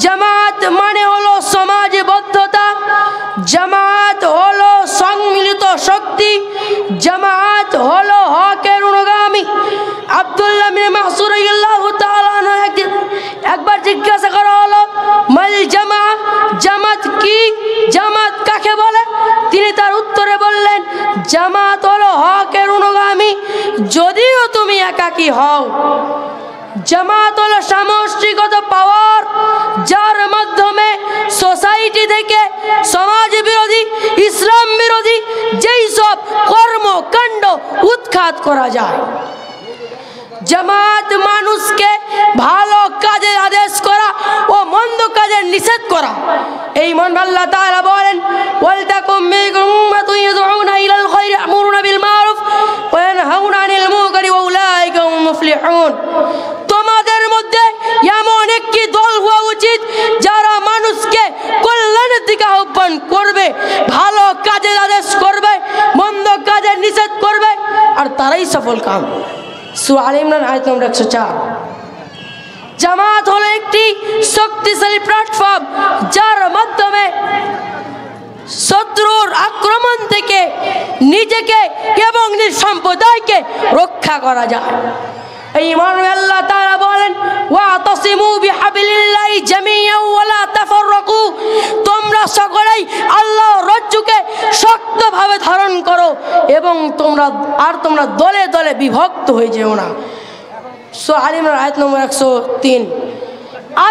জামাত মানে হলো সমাজবদ্ধতা, জামাত হলো সম্মিলিত শক্তি, জামাত হলো হকের অনুগামী। আব্দুল্লাহ বিন মাসউদ রাদিয়াল্লাহু তাআলা আনহু একবার জিজ্ঞাসা করা হলো, মাল জামা, জামাত কি, জামাত কাকে বলে? তিনি তার উত্তরে বললেন, জামাত হলো হকের অনুগামী যদিও তুমি একাকী হও। জামাত হলো সামষ্টিকতা পাওয়ার যার মাধ্যমে সোসাইটি থেকে সমাজ বিরোধী, ইসলাম বিরোধী যেই সব কর্মকাণ্ড উৎখাত করা যায়। জামাত মানুষকে ভালো কাজের আদেশ করা ও মন্দ কাজের নিষেধ করা। এই মহান আল্লাহ তাআলা বলেন, ওয়ালতাকুম মিনকুম উম্মাতুন ইয়াদউনা ইলাল খায়রি ইয়া'মুরুনা বিল মারুফ ওয়া ইয়ানহাউনা আনিল মুনকারি ওয়া উলাইকা হুমুল মুফলিহুন। তোমাদের মধ্যে এমন একটি দল হওয়া উচিত যারা মানুষকে কল্যাণের দিকে আহ্বান করবে, ভালো কাজের আদেশ করবে, মন্দ কাজের নিষেধ করবে, আর তারাই সফল কাম। সূরা আলে ইমরান আয়াত নম্বর 104। জামাত হলো একটি শক্তিশালী প্ল্যাটফর্ম যার মাধ্যমে শত্রুর আক্রমণ থেকে নিজেকে এবং নিজ সম্প্রদায়কে রক্ষা করা যায়। এই মর্মে আল্লাহ তাআলা বলেন, ওয়াতাসিমু বিহাবিলিল্লাহি জামিআন ওয়া লা তাফাররাকু। তোমরা সকলেই আল্লাহর রজ্জুকে শক্তভাবে ধারণ করো এবং তোমরা দলে দলে বিভক্ত হয়ে যেও না। সূরা আলে ইমরান আয়াত নম্বর 103।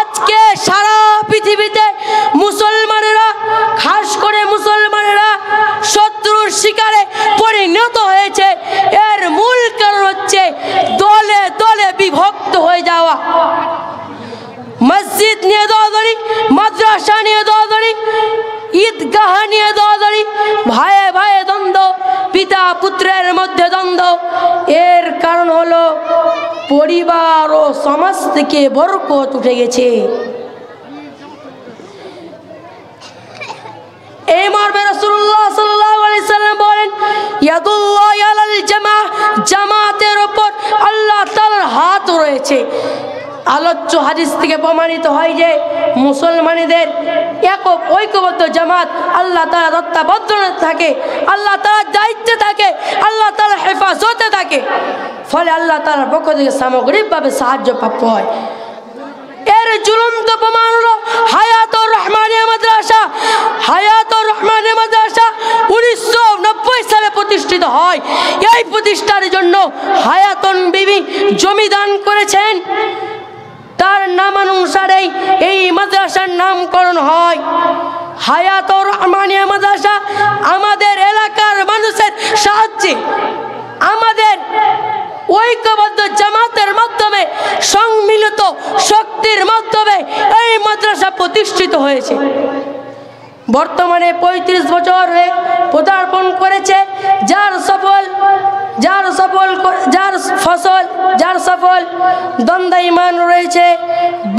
আজকে সারা পৃথিবীতে মুসলমানেরা, খাস করে মুসলমানেরা শত্রুর শিকারে পরিণত হয়েছে। এর মূল কারণ হচ্ছে দলে দলে বিভক্ত হয়ে যাওয়া। মসজিদ নিয়ে দৌড়াদৌড়ি, মাদ্রাসা নিয়ে দৌড়াদৌড়ি, ঈদগাহ নিয়ে দৌড়াদৌড়ি, ভাইয়ে ভাইয়ে দ্বন্দ্ব, পিতা পুত্রের মধ্যে দ্বন্দ্ব। এর কারণ হলো পরিবার ও সমাজ থেকে বরকত উঠে গেছে। এই মর্মে রাসূলুল্লাহ সাল্লাল্লাহু আলাইহি সাল্লাম বলেন, ইয়াদুল্লাহি আলাল জামাআহ, জামাতের উপর আল্লাহ তাআলার হাত রয়েছে। আলোচ্য হাদিস থেকে প্রমাণিত হয় যে মুসলমানদের একক ঐক্যবদ্ধ জামাত আল্লাহ তাআলার তত্ত্বাবধানে থাকে, আল্লাহ তাআলার দায়িত্বে থাকে, আল্লাহ তাআলার হেফাজতে থাকে। ফলে আল্লাহ তাআলার পক্ষ থেকে সামগ্রিকভাবে সাহায্য প্রাপ্ত হয়। এর ঝুলন্ত প্রমাণ হলো হায়াতুর রহমানিয়া মাদ্রাসা। হায়াতুর রহমানিয়া মাদ্রাসা 1990 সালে প্রতিষ্ঠিত হয়। এই প্রতিষ্ঠার জন্য হায়াতুন বিবি জমি দান করেছেন। তার নামানুসারেই এই মাদ্রাসার নামকরণ হয়। হায়াতুর রহমানিয়া মাদ্রাসা আমাদের এলাকার মানুষের সাহায্যে, আমাদের ঐক্যবদ্ধ জামাতের মাধ্যমে, সম্মিলিত শক্তির মাধ্যমে এই মাদ্রাসা প্রতিষ্ঠিত হয়েছে। বর্তমানে 35 বছর পদার্পণ করেছে। যার সফল দ্বন্দ্ব ইমান রয়েছে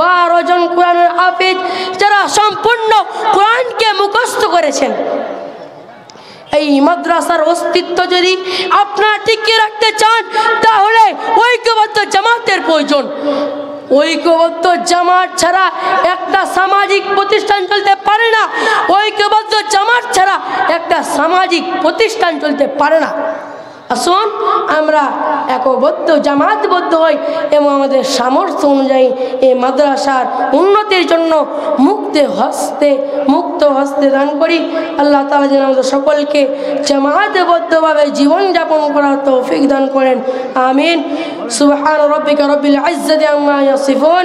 12 জন কোরআনের হাফিজ যারা সম্পূর্ণ কোরআনকে মুখস্থ করেছেন। এই মাদ্রাসার অস্তিত্ব যদি আপনারা টিকিয়ে রাখতে চান তাহলে ঐক্যবদ্ধ জামাতের প্রয়োজন। ঐক্যবদ্ধ জামাত ছাড়া একটা সামাজিক প্রতিষ্ঠান চলতে পারে না। ঐক্যবদ্ধ জামাত ছাড়া একটা সামাজিক প্রতিষ্ঠান চলতে পারে না। আসুন আমরা একবদ্ধ জামাতবদ্ধ হই এবং আমাদের সামর্থ্য অনুযায়ী এই মাদ্রাসার উন্নতির জন্য মুক্ত হস্তে দান করি। আল্লাহ তাআলা যেন আমাদের সকলকে জামাতবদ্ধভাবে জীবনযাপন করার তৌফিক দান করেন। আমিন। সুবহান রাব্বিকা রাব্বিল ইজ্জাতি আম্মা ইয়াসিফুন।